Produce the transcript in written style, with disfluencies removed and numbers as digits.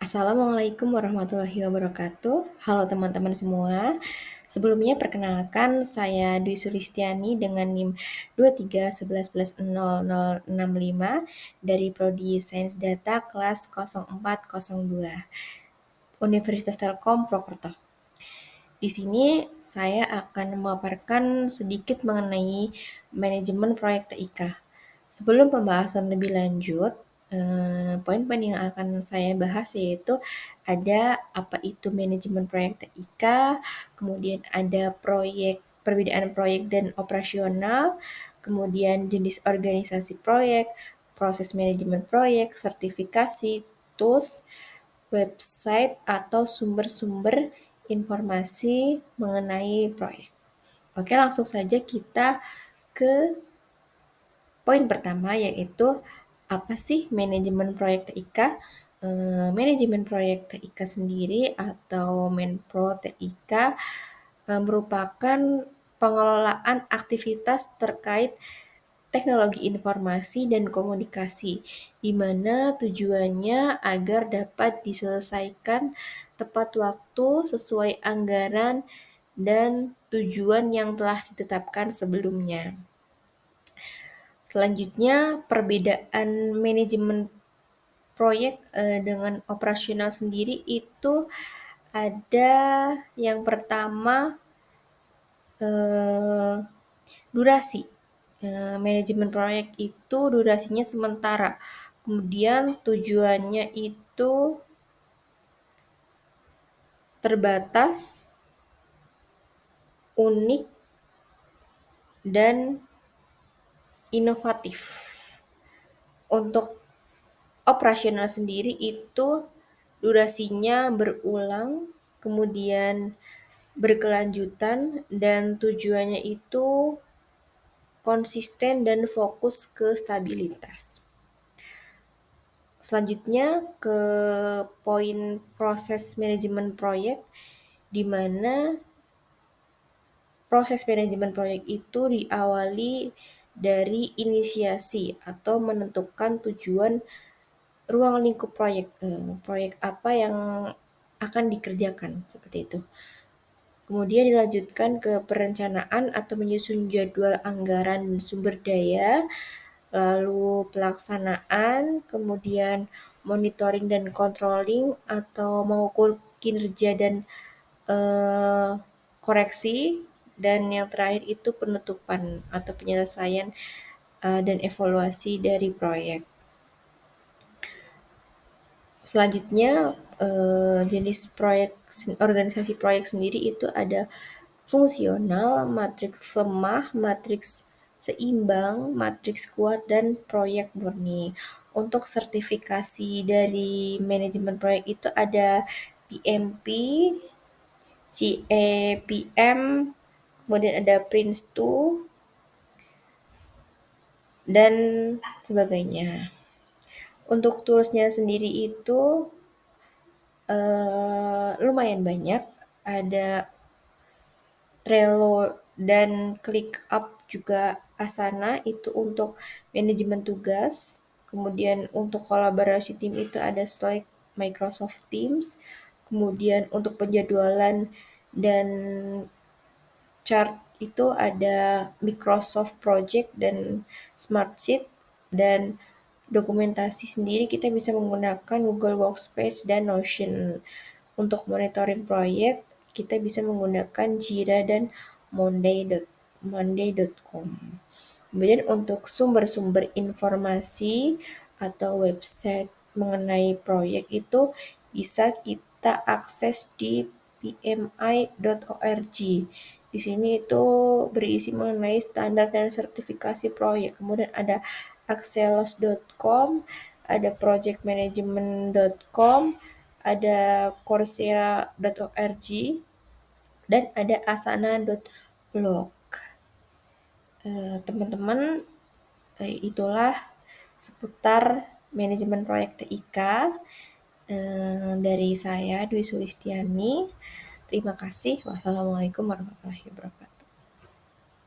Assalamualaikum warahmatullahi wabarakatuh. Halo teman-teman semua. Sebelumnya perkenalkan saya Dwi Sulistiani dengan NIM 2311100065 dari Prodi Sains Data kelas 0402 Universitas Telkom Purwokerto. Di sini saya akan memaparkan sedikit mengenai manajemen proyek TIK. Sebelum pembahasan lebih lanjut, poin-poin yang akan saya bahas yaitu ada apa itu manajemen proyek TIK, kemudian ada perbedaan proyek dan operasional, kemudian jenis organisasi proyek, proses manajemen proyek, sertifikasi, tools, website atau sumber-sumber informasi mengenai proyek. Oke, langsung saja kita ke poin pertama yaitu apa sih manajemen proyek TIK? Manajemen proyek TIK sendiri atau Menpro TIK merupakan pengelolaan aktivitas terkait teknologi informasi dan komunikasi, di mana tujuannya agar dapat diselesaikan tepat waktu sesuai anggaran dan tujuan yang telah ditetapkan sebelumnya. Selanjutnya, perbedaan manajemen proyek dengan operasional sendiri itu ada yang pertama durasi. Manajemen proyek itu durasinya sementara. Kemudian tujuannya itu terbatas, unik, dan inovatif. Untuk operasional sendiri itu durasinya berulang, kemudian berkelanjutan, dan tujuannya itu konsisten dan fokus ke stabilitas. Selanjutnya ke poin proses manajemen proyek, di mana proses manajemen proyek itu diawali dari inisiasi atau menentukan tujuan ruang lingkup proyek, proyek apa yang akan dikerjakan, seperti itu. Kemudian dilanjutkan ke perencanaan atau menyusun jadwal anggaran dan sumber daya, lalu pelaksanaan, kemudian monitoring dan controlling atau mengukur kinerja dan koreksi, dan yang terakhir itu penutupan atau penyelesaian dan evaluasi dari proyek. Selanjutnya jenis proyek organisasi proyek sendiri itu ada fungsional, matriks lemah, matriks seimbang, matriks kuat, dan proyek murni. Untuk sertifikasi dari manajemen proyek itu ada PMP, CEPM, kemudian ada Prince2, dan sebagainya. Untuk toolsnya sendiri itu lumayan banyak, ada Trello dan ClickUp, juga Asana itu untuk manajemen tugas. Kemudian untuk kolaborasi tim itu ada Slack, Microsoft Teams. Kemudian untuk penjadwalan dan chart itu ada Microsoft Project dan Smartsheet, dan dokumentasi sendiri kita bisa menggunakan Google Workspace dan Notion. Untuk monitoring proyek, kita bisa menggunakan Jira dan monday.com. Kemudian untuk sumber-sumber informasi atau website mengenai proyek itu bisa kita akses di pmi.org. Di sini itu berisi mengenai standar dan sertifikasi proyek. Kemudian ada axelos.com, ada projectmanagement.com, ada coursera.org, dan ada asana.blog. Teman-teman, itulah seputar manajemen proyek TIK dari saya Dwi Sulistiani. Terima kasih. Wassalamualaikum warahmatullahi wabarakatuh.